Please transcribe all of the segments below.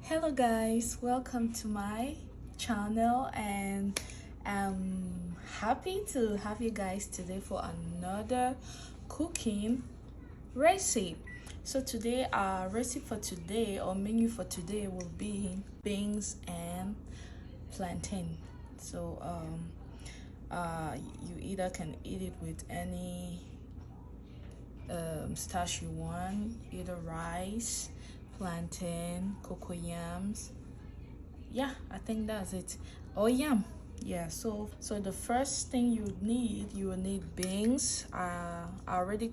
Hello guys, welcome to my channel, and I'm happy to have you guys today for another cooking recipe. So today our recipe for today, or menu for today, will be beans and plantain. So you either can eat it with any starch you want, either rice, plantain, cocoa yams. Yeah, I think that's it. Oh, yam. Yeah, so the first thing you will need beans. I already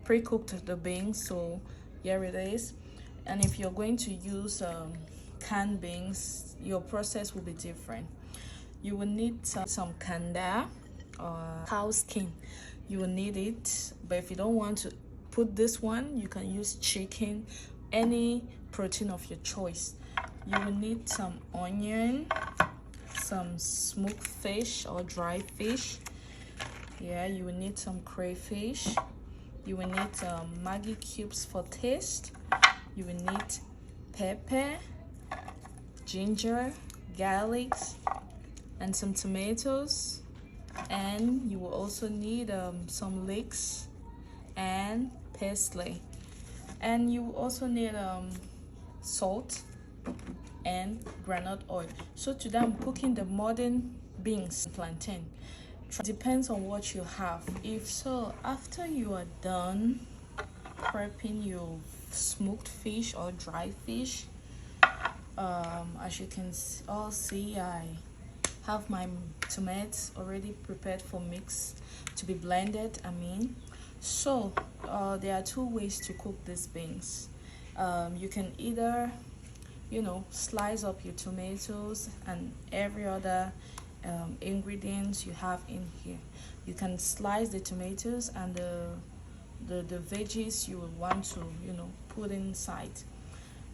pre-cooked the beans, so here it is. And if you're going to use canned beans, your process will be different. You will need some canda or cow skin. You will need it, but if you don't want to put this one, you can use chicken, any protein of your choice. You will need some onion, some smoked fish or dry fish. Yeah, you will need some crayfish. You will need Maggi cubes for taste. You will need pepper, ginger, garlic, and some tomatoes. And you will also need some leeks and parsley. And you will also need salt and groundnut oil. So today I'm cooking the modern beans plantain. Depends on what you have. If so, after you are done prepping your smoked fish or dry fish, as you can all see, I have my tomatoes already prepared for mix to be blended. So there are two ways to cook these beans. You can either slice up your tomatoes and every other ingredients you have in here. You can slice the tomatoes and the veggies you would want to put inside.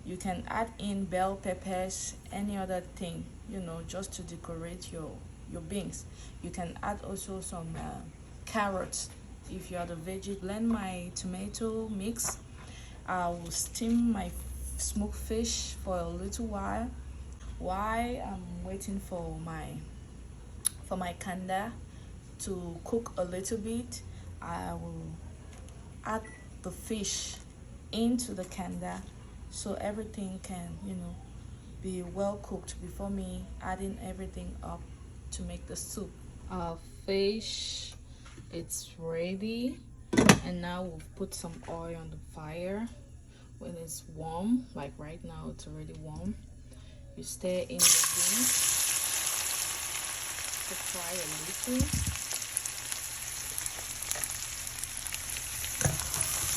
You can add in bell peppers, any other thing, just to decorate your beans. You can add also some carrots if you are the veggie. Blend my tomato mix. I will steam my smoked fish for a little while I'm waiting for my canda to cook a little bit. I will add the fish into the canda so everything can be well cooked before me adding everything up to make the soup. Our fish, it's ready, and now we'll put some oil on the fire. When it's warm, like right now it's already warm, you stir in the beans to fry a little.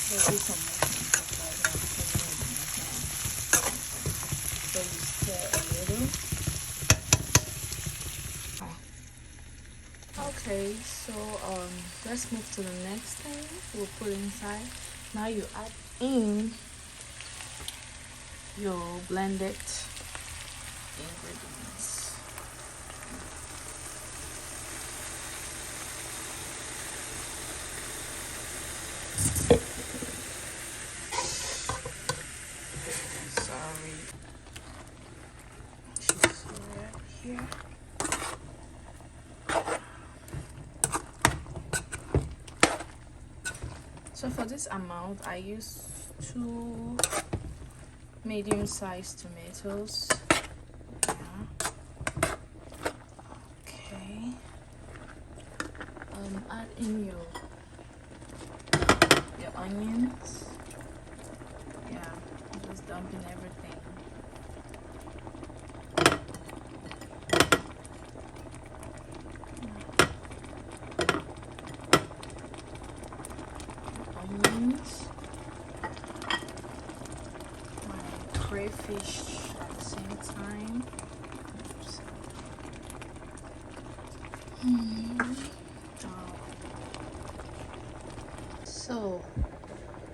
There'll be some more things right now because so you stir a little. Okay, so let's move to the next thing we'll put inside. Now you add in your blended ingredients. Sorry, she's right here. So for this amount, I use 2 medium-sized tomatoes. Yeah. Okay. Add in your onions. Yeah, just dump in everything. Onions. Crayfish at the same time.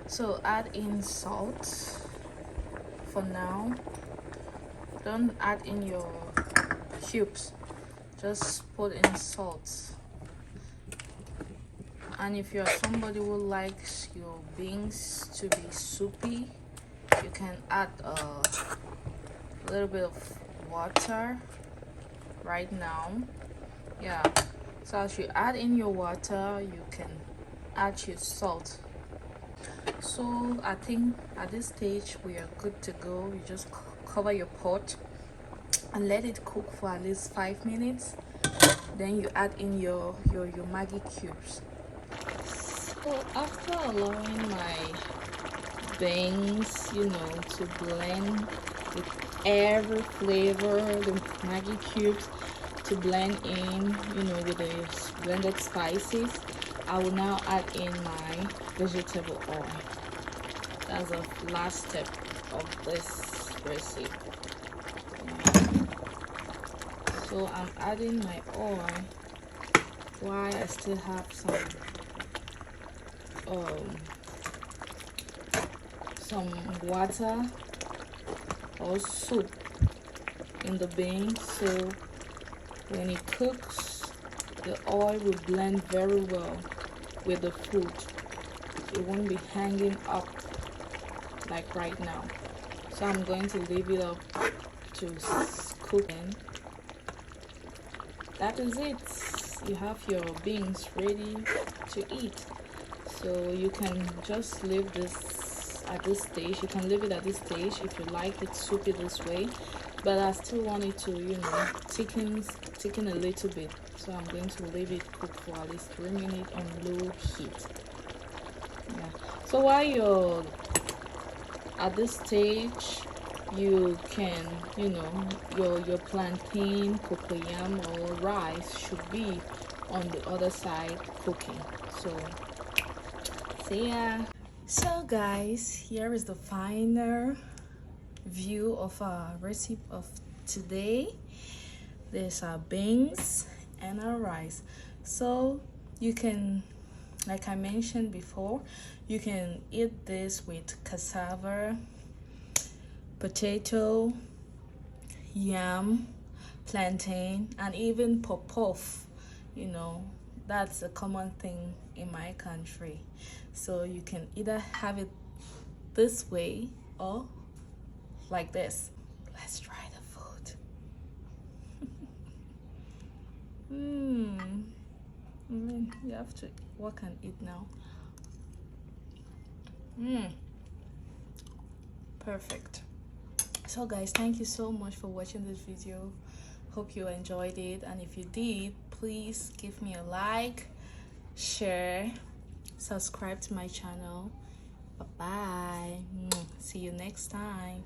So add in salt for now. Don't add in your cubes, just put in salt. And if you're somebody who likes your beans to be soupy, you can add little bit of water right now. Yeah, so as you add in your water, you can add your salt. So I think at this stage we are good to go. You just cover your pot and let it cook for at least 5 minutes. Then you add in your Maggi cubes. So after allowing my beans, to blend with every flavor, the Maggi cubes to blend in, with the blended spices, I will now add in my vegetable oil. That's the last step of this recipe. So I'm adding my oil while I still have some water or soup in the beans, so when it cooks, the oil will blend very well with the food. It won't be hanging up like right now. So I'm going to leave it up to cook. And that is it. You have your beans ready to eat. So you can just leave this at this stage. You can leave it at this stage if you like it soupy this way, but I still want it to thicken a little bit. So I'm going to leave it cook for at least 3 minutes on low heat. Yeah. So while you're at this stage, you can, your plantain, cocoyam or rice should be on the other side cooking. So see ya. So guys, here is the final view of our recipe of today. There's our beans and our rice. So you can, like I mentioned before, you can eat this with cassava, potato, yam, plantain, and even popof. That's a common thing in my country. So you can either have it this way or like this. Let's try the food. You have to work and eat now. Perfect. So guys, thank you so much for watching this video. Hope you enjoyed it, and if you did, please give me a like, share, subscribe to my channel. Bye bye. See you next time.